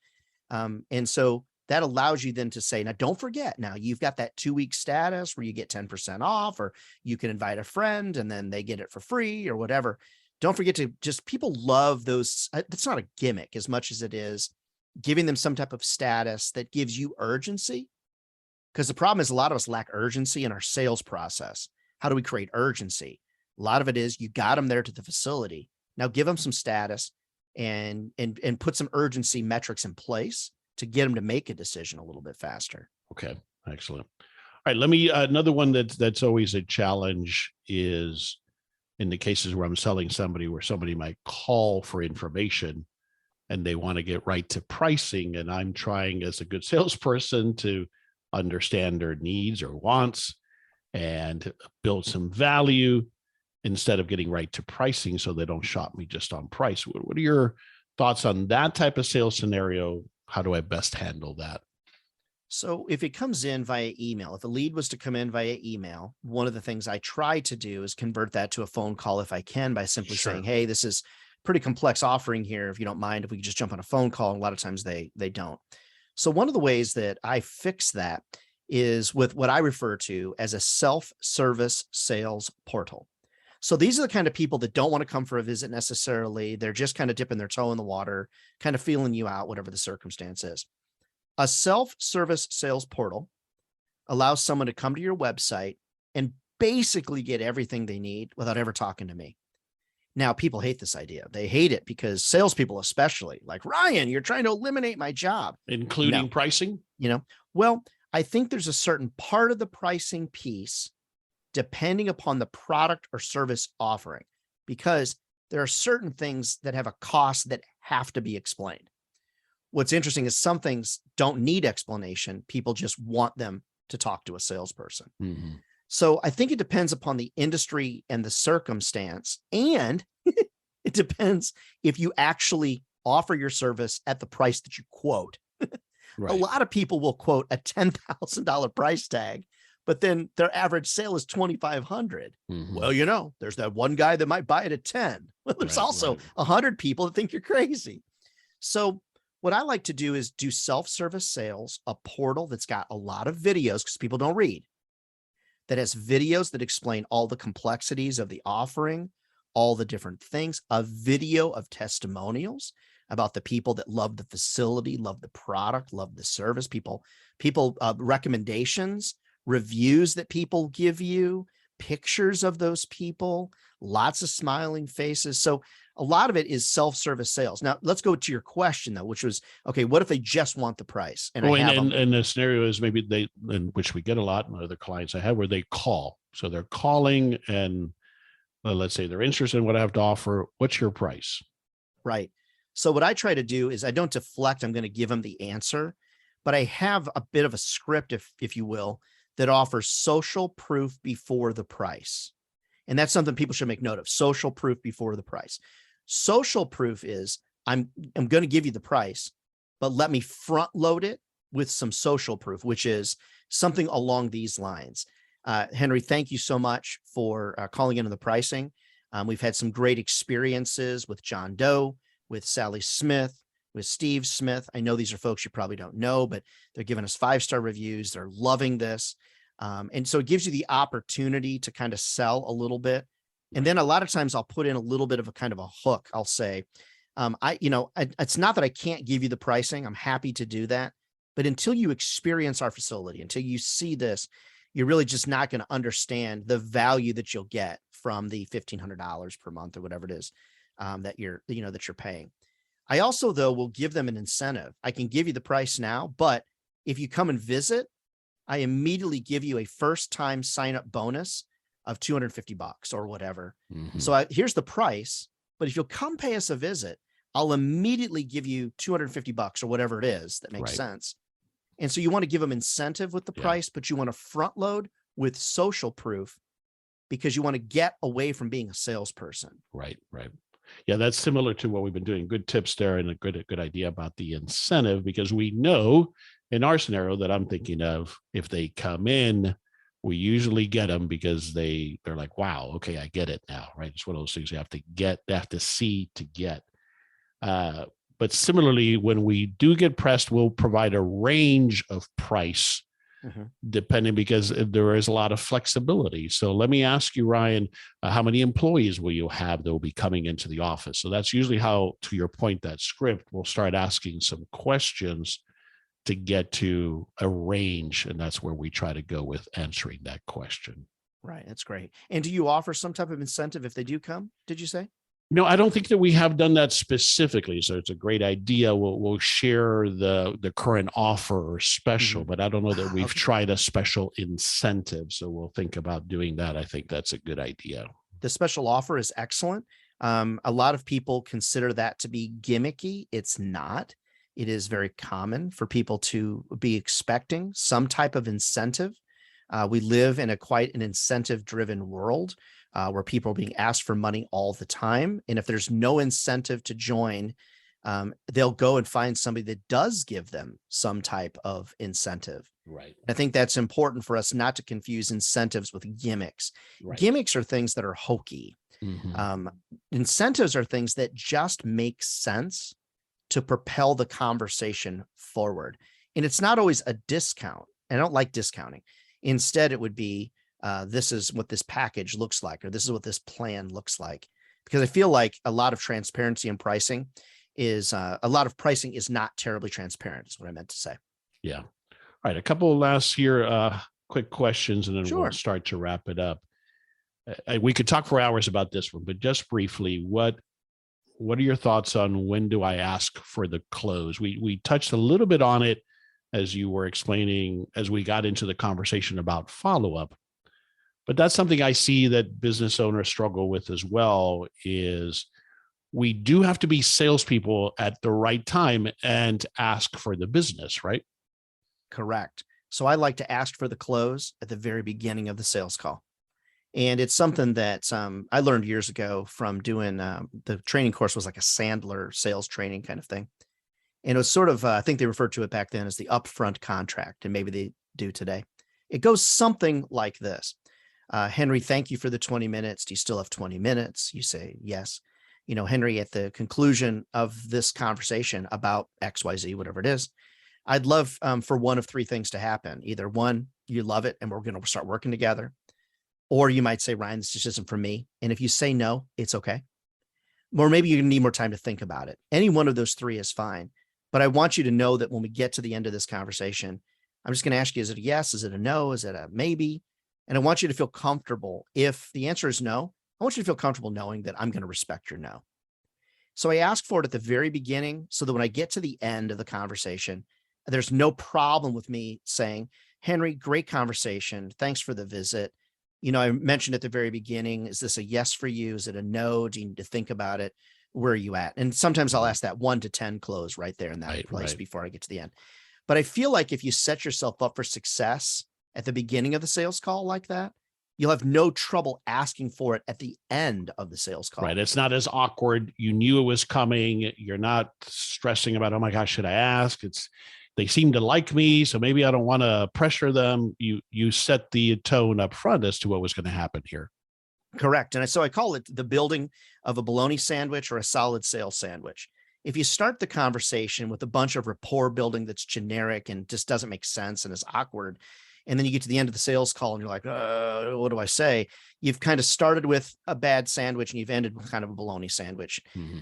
And so that allows you then to say, now don't forget, now you've got that 2-week status where you get 10% off, or you can invite a friend and then they get it for free or whatever. Don't forget to people love those. It's not a gimmick as much as it is giving them some type of status that gives you urgency. Because the problem is a lot of us lack urgency in our sales process. How do we create urgency? A lot of it is you got them there to the facility. Now give them some status and put some urgency metrics in place to get them to make a decision a little bit faster. Okay, excellent. All right, let me another one that's always a challenge is in the cases where I'm selling somebody where somebody might call for information and they want to get right to pricing, and I'm trying as a good salesperson to understand their needs or wants and build some value instead of getting right to pricing so they don't shop me just on price. What are your thoughts on that type of sales scenario? How do I best handle that? So if it comes in via email, if a lead was to come in via email, one of the things I try to do is convert that to a phone call if I can by simply saying, hey, this is pretty complex offering here. If you don't mind, if we could just jump on a phone call. And a lot of times they don't. So one of the ways that I fix that is with what I refer to as a self-service sales portal. So these are the kind of people that don't want to come for a visit necessarily. They're just kind of dipping their toe in the water, kind of feeling you out, whatever the circumstance is. A self-service sales portal allows someone to come to your website and basically get everything they need without ever talking to me. Now, people hate this idea. They hate it because salespeople, especially, like, Ryan, you're trying to eliminate my job. Including pricing? Well, I think there's a certain part of the pricing piece depending upon the product or service offering, because there are certain things that have a cost that have to be explained. What's interesting is some things don't need explanation. People just want them to talk to a salesperson. Mm-hmm. So I think it depends upon the industry and the circumstance. And it depends if you actually offer your service at the price that you quote. Right. A lot of people will quote a $10,000 price tag, but then their average sale is $2,500. Mm-hmm. Well, there's that one guy that might buy it at 10. Well, there's also 100 people that think you're crazy. So what I like to do is do self-service sales, a portal that's got a lot of videos because people don't read, that has videos that explain all the complexities of the offering, all the different things, a video of testimonials about the people that love the facility, love the product, love the service, people recommendations, reviews that people give you, pictures of those people, lots of smiling faces. So a lot of it is self-service sales. Now let's go to your question though, which was, okay, what if they just want the price? And the scenario is maybe which we get a lot, and other clients I have, where they call. So they're calling and let's say they're interested in what I have to offer. What's your price? Right. So what I try to do is I don't deflect. I'm going to give them the answer, but I have a bit of a script, if you will, that offers social proof before the price. And that's something people should make note of. Social proof before the price. Social proof is I'm going to give you the price, but let me front load it with some social proof, which is something along these lines. Henry, thank you so much for calling into the pricing. We've had some great experiences with John Doe, with Sally Smith, with Steve Smith. I know these are folks you probably don't know, but they're giving us 5-star reviews. They're loving this. And so it gives you the opportunity to kind of sell a little bit. And then a lot of times I'll put in a little bit of a kind of a hook. I'll say, it's not that I can't give you the pricing. I'm happy to do that. But until you experience our facility, until you see this, you're really just not going to understand the value that you'll get from the $1,500 per month or whatever it is that you're paying. I also, though, will give them an incentive. I can give you the price now, but if you come and visit, I immediately give you a first-time sign-up bonus of $250 or whatever. Mm-hmm. So here's the price, but if you'll come pay us a visit, I'll immediately give you $250 or whatever it is that makes sense. And so you want to give them incentive with the price, but you want to front load with social proof because you want to get away from being a salesperson. Right. Yeah, that's similar to what we've been doing. Good tips there, and a good idea about the incentive, because we know in our scenario that I'm thinking of, if they come in, we usually get them because they're like, wow, okay, I get it now, right? It's one of those things you have to see to get. But similarly, when we do get pressed, we'll provide a range of price depending, because there is a lot of flexibility. So let me ask you, Ryan, how many employees will you have that will be coming into the office? So that's usually how, to your point, that script, we'll start asking some questions to get to a range. And that's where we try to go with answering that question. Right. That's great. And do you offer some type of incentive if they do come, did you say? I don't think that we have done that specifically. So it's a great idea. We'll share the current offer or special, but I don't know that we've tried a special incentive. So we'll think about doing that. I think that's a good idea. The special offer is excellent. A lot of people consider that to be gimmicky. It's not. It is very common for people to be expecting some type of incentive. We live in quite an incentive-driven world where people are being asked for money all the time. And if there's no incentive to join, they'll go and find somebody that does give them some type of incentive. Right. I think that's important for us not to confuse incentives with gimmicks. Right. Gimmicks are things that are hokey. Incentives are things that just make sense to propel the conversation forward. And it's not always a discount. I don't like discounting. Instead, it would be, this is what this package looks like, or this is what this plan looks like. Because I feel like a lot of transparency in pricing is, a lot of pricing is not terribly transparent, is what I meant to say. Yeah. All right. A couple of last here, quick questions, and then we'll start to wrap it up. We could talk for hours about this one, but just briefly, what are your thoughts on when do I ask for the close? We touched a little bit on it as you were explaining, as we got into the conversation about follow-up, but that's something I see that business owners struggle with as well, is we do have to be salespeople at the right time and ask for the business, right? Correct. So I like to ask for the close at the very beginning of the sales call. And it's something that I learned years ago from doing the training course was like a Sandler sales training kind of thing. And it was sort of, I think they referred to it back then as the Upfront Contract, and maybe they do today. It goes something like this. Henry, thank you for the 20 minutes. Do you still have 20 minutes? You say, yes. Henry, at the conclusion of this conversation about XYZ, whatever it is, I'd love for one of three things to happen. Either one, you love it and we're going to start working together. Or you might say, Ryan, this just isn't for me. And if you say no, it's okay. Or maybe you need more time to think about it. Any one of those three is fine. But I want you to know that when we get to the end of this conversation, I'm just going to ask you, is it a yes? Is it a no? Is it a maybe? And I want you to feel comfortable. If the answer is no, I want you to feel comfortable knowing that I'm going to respect your no. So I ask for it at the very beginning so that when I get to the end of the conversation, there's no problem with me saying, Henry, great conversation. Thanks for the visit. I mentioned at the very beginning, is this a yes for you? Is it a no? Do you need to think about it? Where are you at? And sometimes I'll ask that 1 to 10 close right there in that place before I get to the end. But I feel like if you set yourself up for success at the beginning of the sales call like that, you'll have no trouble asking for it at the end of the sales call. Right. It's not as awkward. You knew it was coming. You're not stressing about, oh my gosh, should I ask? They seem to like me, so maybe I don't want to pressure them. You set the tone up front as to what was going to happen here. Correct. And so I call it the building of a bologna sandwich or a solid sales sandwich. If you start the conversation with a bunch of rapport building that's generic and just doesn't make sense and is awkward, and then you get to the end of the sales call and you're like, what do I say? You've kind of started with a bad sandwich and you've ended with kind of a bologna sandwich.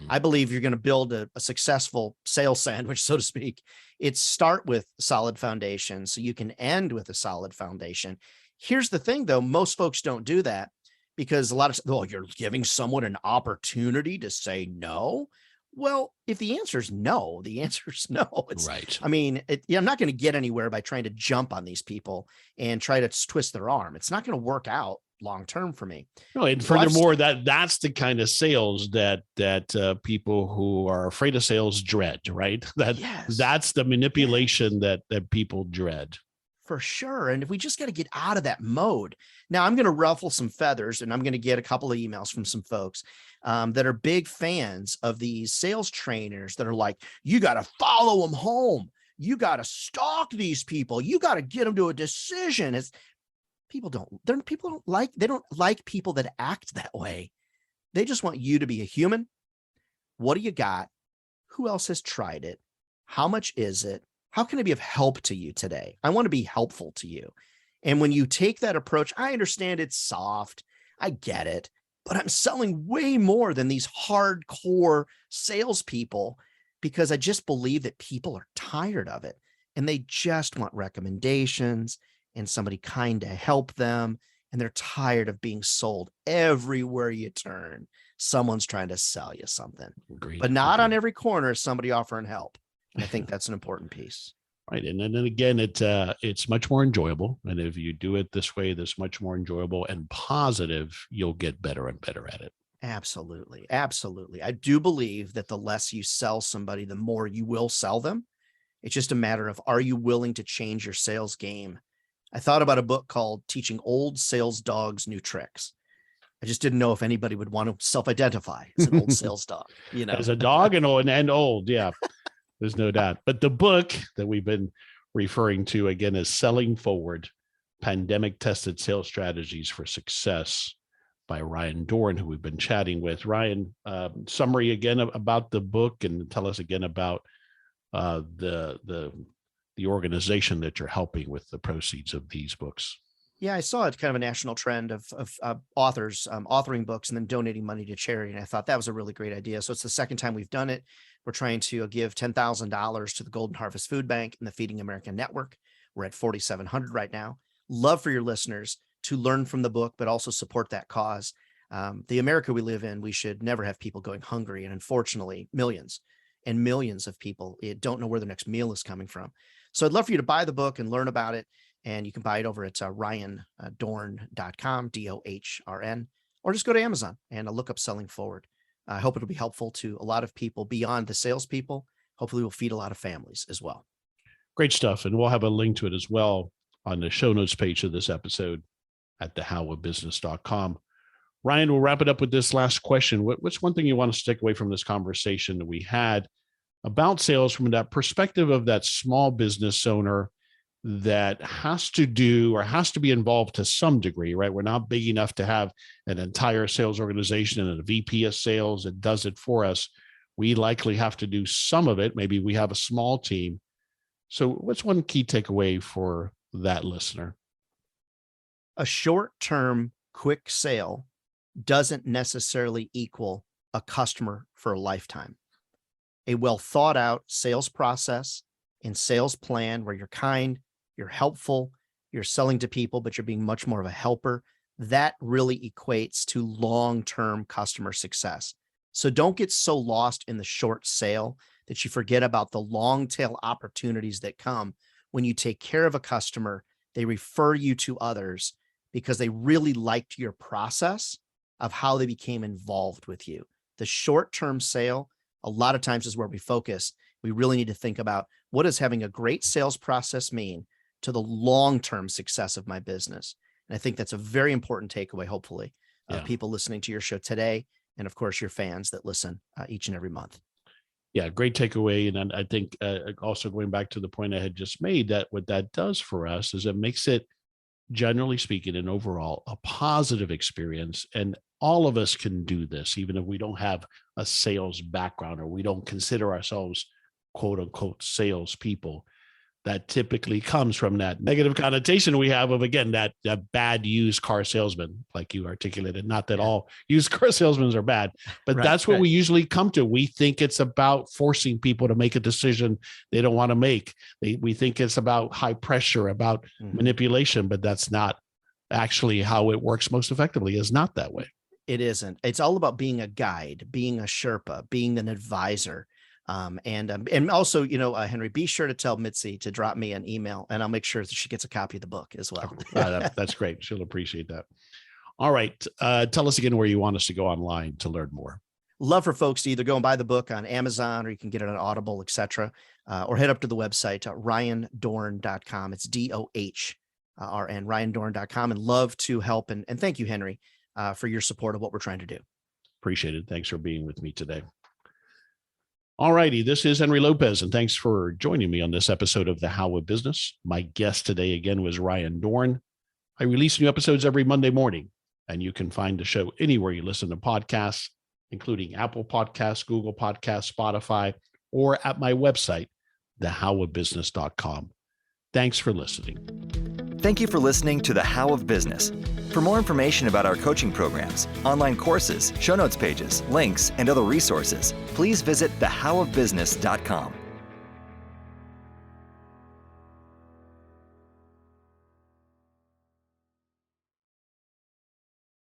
I believe you're going to build a successful sales sandwich, so to speak. It's start with solid foundation so you can end with a solid foundation. Here's the thing, though. Most folks don't do that because a lot of, you're giving someone an opportunity to say no. Well, if the answer is no, the answer is no. It's right. I mean, I'm not going to get anywhere by trying to jump on these people and try to twist their arm. It's not going to work out long-term for me. No, and furthermore, that's the kind of sales that people who are afraid of sales dread, right? That's the manipulation that people dread. For sure. And if we just got to get out of that mode. Now I'm going to ruffle some feathers and I'm going to get a couple of emails from some folks that are big fans of these sales trainers that are like, you got to follow them home. You got to stalk these people. You got to get them to a decision. People don't like people that act that way. They just want you to be a human. What do you got? Who else has tried it? How much is it? How can I be of help to you today? I want to be helpful to you. And when you take that approach, I understand it's soft. I get it, but I'm selling way more than these hardcore salespeople because I just believe that people are tired of it and they just want recommendations and somebody kind to help them. And they're tired of being sold everywhere you turn. someone's trying to sell you something. Agreed. But not on every corner is somebody offering help. And I think that's an important piece. Right. And then again, it's much more enjoyable. And if you do it this way, that's much more enjoyable and positive, you'll get better and better at it. Absolutely. Absolutely. I do believe that the less you sell somebody, the more you will sell them. It's just a matter of, are you willing to change your sales game? I thought about a book called Teaching Old Sales Dogs New Tricks. I just didn't know if anybody would want to self-identify as an old sales dog, As a dog and old. Yeah, there's no doubt. But the book that we've been referring to again is Selling Forward, Pandemic Tested Sales Strategies for Success by Ryan Dohrn, who we've been chatting with. Ryan, summary again about the book, and tell us again about the organization that you're helping with the proceeds of these books. Yeah, I saw it kind of a national trend of authors authoring books and then donating money to charity. And I thought that was a really great idea. So it's the second time we've done it. We're trying to give $10,000 to the Golden Harvest Food Bank and the Feeding America Network. We're at 4,700 right now. Love for your listeners to learn from the book, but also support that cause. The America we live in, we should never have people going hungry. And unfortunately, millions and millions of people don't know where their next meal is coming from. So I'd love for you to buy the book and learn about it. And you can buy it over at ryandohrn.com, DOHRN, or just go to Amazon and look up Selling Forward. I hope it'll be helpful to a lot of people beyond the salespeople. Hopefully we'll feed a lot of families as well. Great stuff. And we'll have a link to it as well on the show notes page of this episode at thehowofbusiness.com. Ryan, we'll wrap it up with this last question. What's one thing you want to stick away from this conversation that we had about sales from that perspective of that small business owner that has to do or has to be involved to some degree, right? We're not big enough to have an entire sales organization and a VP of sales that does it for us. We likely have to do some of it. Maybe we have a small team. So what's one key takeaway for that listener? A short-term quick sale doesn't necessarily equal a customer for a lifetime. A well thought out sales process and sales plan where you're kind, you're helpful, you're selling to people, but you're being much more of a helper, that really equates to long-term customer success. So don't get so lost in the short sale that you forget about the long tail opportunities that come when you take care of a customer, they refer you to others because they really liked your process of how they became involved with you. The short-term sale, a lot of times is where we focus. We really need to think about, what does having a great sales process mean to the long-term success of my business? And I think that's a very important takeaway, hopefully, of people listening to your show today. And of course, your fans that listen each and every month. Yeah, great takeaway. And I think also going back to the point I had just made, that what that does for us is it makes it, generally speaking, and overall, a positive experience. And all of us can do this, even if we don't have a sales background or we don't consider ourselves quote unquote salespeople. That typically comes from that negative connotation we have of, again, that bad used car salesman, like you articulated. Not that all used car salesmen are bad, but that's what we usually come to. We think it's about forcing people to make a decision they don't want to make. We think it's about high pressure, about manipulation, but that's not actually how it works most effectively. Is not that way. It isn't. It's all about being a guide, being a Sherpa, being an advisor. And also, Henry, be sure to tell Mitzi to drop me an email and I'll make sure that she gets a copy of the book as well. That's great. She'll appreciate that. All right. Tell us again where you want us to go online to learn more. Love for folks to either go and buy the book on Amazon, or you can get it on Audible, etc., or head up to the website, ryandohrn.com. It's DOHRN, ryandohrn.com, and love to help. And thank you, Henry, for your support of what we're trying to do. Appreciate it. Thanks for being with me today. All righty. This is Henry Lopez, and thanks for joining me on this episode of The How of Business. My guest today again was Ryan Dohrn. I release new episodes every Monday morning, and you can find the show anywhere you listen to podcasts, including Apple Podcasts, Google Podcasts, Spotify, or at my website, thehowofbusiness.com. Thanks for listening. Thank you for listening to The How of Business. For more information about our coaching programs, online courses, show notes pages, links, and other resources, please visit thehowofbusiness.com.